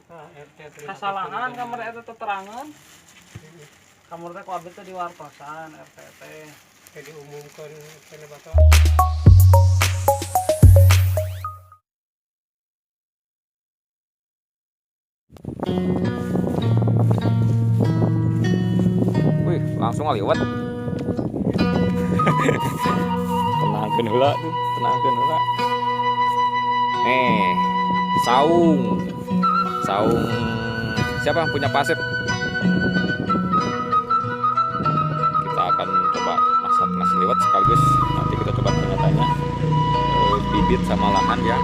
Kesalahan kamar eta teterangan. Kamar teh ku abdi teh diwartosan RT teh diumumkeun kana bato. Wih, langsung ngaliwat. Tenangkeun heula tuh, tenangkeun heula. Saung. Saung siapa yang punya pasir? Kita akan coba masak nasi liwet sekaligus nanti kita coba tanya-tanya bibit sama lahan ya.